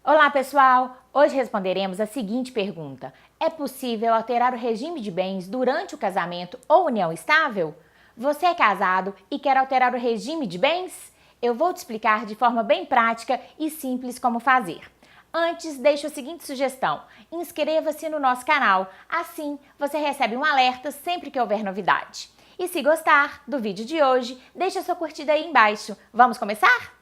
Olá, pessoal! Hoje responderemos a seguinte pergunta: é possível alterar o regime de bens durante o casamento ou união estável? Você é casado e quer alterar o regime de bens? Eu vou te explicar de forma bem prática e simples como fazer. Antes, deixo a seguinte sugestão: inscreva-se no nosso canal, assim você recebe um alerta sempre que houver novidade. E se gostar do vídeo de hoje, deixe a sua curtida aí embaixo. Vamos começar?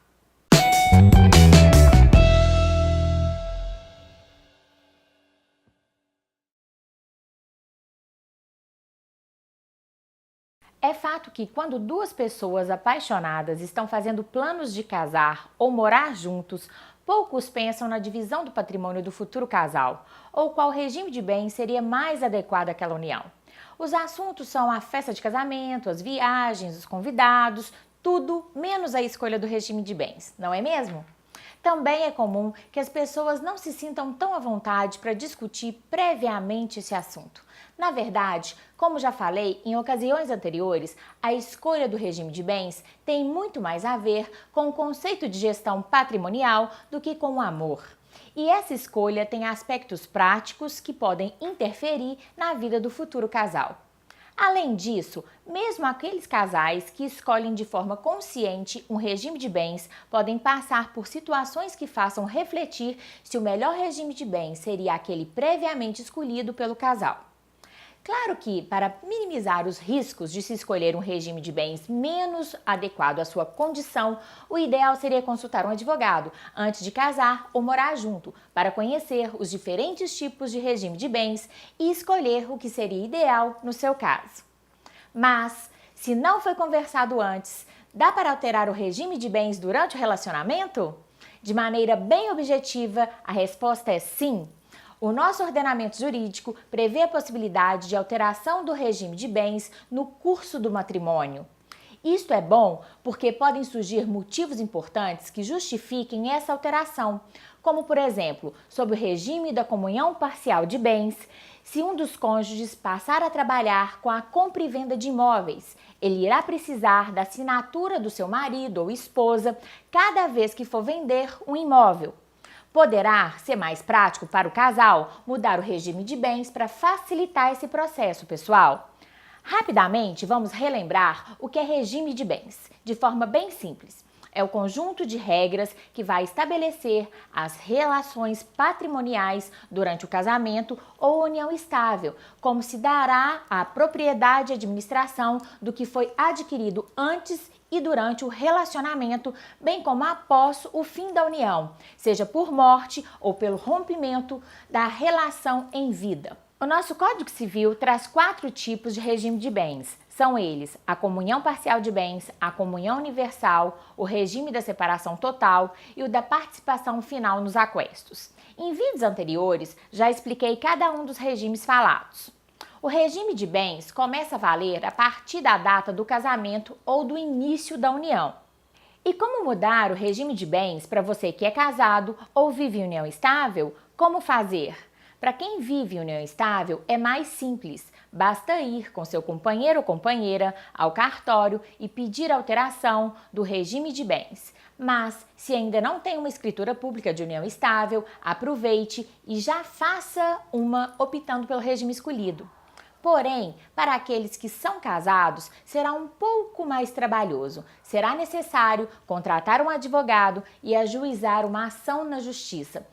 É fato que quando duas pessoas apaixonadas estão fazendo planos de casar ou morar juntos, poucos pensam na divisão do patrimônio do futuro casal ou qual regime de bens seria mais adequado àquela união. Os assuntos são a festa de casamento, as viagens, os convidados, tudo menos a escolha do regime de bens, não é mesmo? Também é comum que as pessoas não se sintam tão à vontade para discutir previamente esse assunto. Na verdade, como já falei em ocasiões anteriores, a escolha do regime de bens tem muito mais a ver com o conceito de gestão patrimonial do que com o amor. E essa escolha tem aspectos práticos que podem interferir na vida do futuro casal. Além disso, mesmo aqueles casais que escolhem de forma consciente um regime de bens podem passar por situações que façam refletir se o melhor regime de bens seria aquele previamente escolhido pelo casal. Claro que, para minimizar os riscos de se escolher um regime de bens menos adequado à sua condição, o ideal seria consultar um advogado antes de casar ou morar junto, para conhecer os diferentes tipos de regime de bens e escolher o que seria ideal no seu caso. Mas, se não foi conversado antes, dá para alterar o regime de bens durante o relacionamento? De maneira bem objetiva, a resposta é sim. O nosso ordenamento jurídico prevê a possibilidade de alteração do regime de bens no curso do matrimônio. Isto é bom porque podem surgir motivos importantes que justifiquem essa alteração, como, por exemplo, sob o regime da comunhão parcial de bens, se um dos cônjuges passar a trabalhar com a compra e venda de imóveis, ele irá precisar da assinatura do seu marido ou esposa cada vez que for vender um imóvel. Poderá ser mais prático para o casal mudar o regime de bens para facilitar esse processo, pessoal. Rapidamente, vamos relembrar o que é regime de bens, de forma bem simples. É o conjunto de regras que vai estabelecer as relações patrimoniais durante o casamento ou união estável, como se dará a propriedade e administração do que foi adquirido antes e durante o relacionamento, bem como após o fim da união, seja por morte ou pelo rompimento da relação em vida. O nosso Código Civil traz 4 tipos de regime de bens. São eles a comunhão parcial de bens, a comunhão universal, o regime da separação total e o da participação final nos aquestos. Em vídeos anteriores, já expliquei cada um dos regimes falados. O regime de bens começa a valer a partir da data do casamento ou do início da união. E como mudar o regime de bens para você que é casado ou vive em união estável? Como fazer? Para quem vive em união estável é mais simples, basta ir com seu companheiro ou companheira ao cartório e pedir alteração do regime de bens. Mas, se ainda não tem uma escritura pública de união estável, aproveite e já faça uma optando pelo regime escolhido. Porém, para aqueles que são casados, será um pouco mais trabalhoso. Será necessário contratar um advogado e ajuizar uma ação na justiça.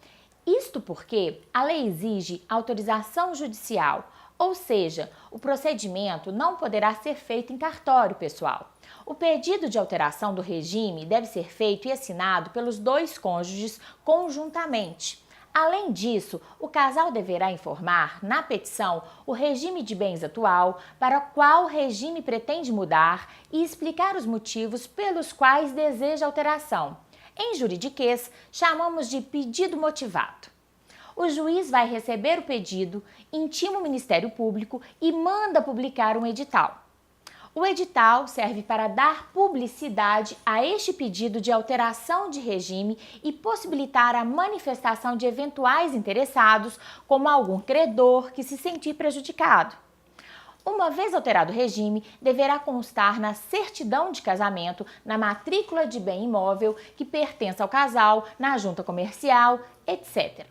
Isto porque a lei exige autorização judicial, ou seja, o procedimento não poderá ser feito em cartório, pessoal. O pedido de alteração do regime deve ser feito e assinado pelos 2 cônjuges conjuntamente. Além disso, o casal deverá informar na petição o regime de bens atual, para qual regime pretende mudar e explicar os motivos pelos quais deseja alteração. Em juridiquês, chamamos de pedido motivado. O juiz vai receber o pedido, intima o Ministério Público e manda publicar um edital. O edital serve para dar publicidade a este pedido de alteração de regime e possibilitar a manifestação de eventuais interessados, como algum credor que se sentir prejudicado. Uma vez alterado o regime, deverá constar na certidão de casamento, na matrícula de bem imóvel que pertence ao casal, na junta comercial, etc.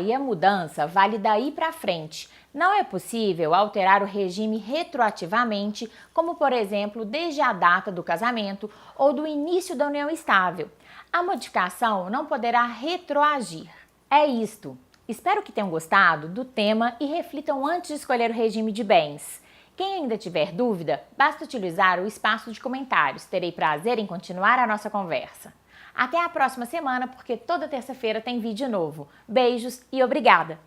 E a mudança vale daí para frente. Não é possível alterar o regime retroativamente, como por exemplo, desde a data do casamento ou do início da união estável. A modificação não poderá retroagir. É isto. Espero que tenham gostado do tema e reflitam antes de escolher o regime de bens. Quem ainda tiver dúvida, basta utilizar o espaço de comentários. Terei prazer em continuar a nossa conversa. Até a próxima semana, porque toda terça-feira tem vídeo novo. Beijos e obrigada!